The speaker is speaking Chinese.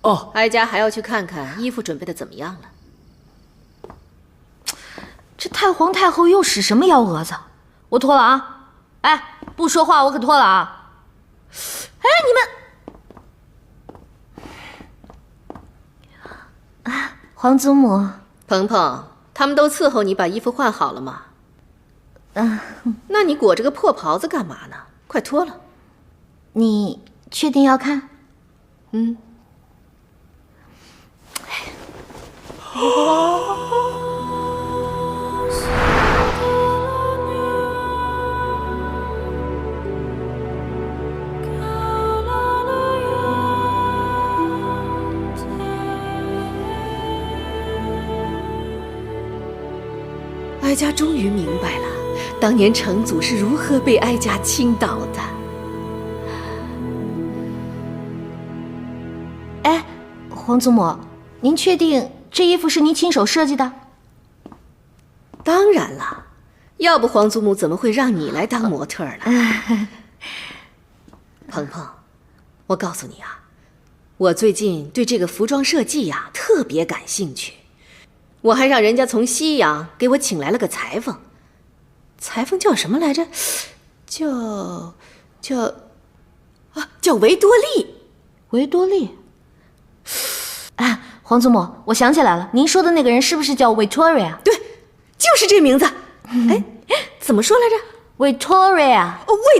哦，哀家还要去看看衣服准备的怎么样了。这太皇太后又使什么幺蛾子？我脱了啊！哎，不说话我可脱了啊！哎，你们啊，皇祖母，鹏鹏，他们都伺候你把衣服换好了吗？那你裹着个破袍子干嘛呢？快脱了。你确定要看？嗯。哀家终于明白了，当年成祖是如何被哀家倾倒的。哎，皇祖母，您确定这衣服是您亲手设计的？当然了，要不皇祖母怎么会让你来当模特呢？鹏鹏，我告诉你啊，我最近对这个服装设计呀特别感兴趣。我还让人家从西洋给我请来了个裁缝，裁缝叫什么来着？叫维多利。维多利。啊，皇祖母，我想起来了，您说的那个人是不是叫 Victoria？ 对，就是这名字。哎，怎么说来着？ Victoria。哦，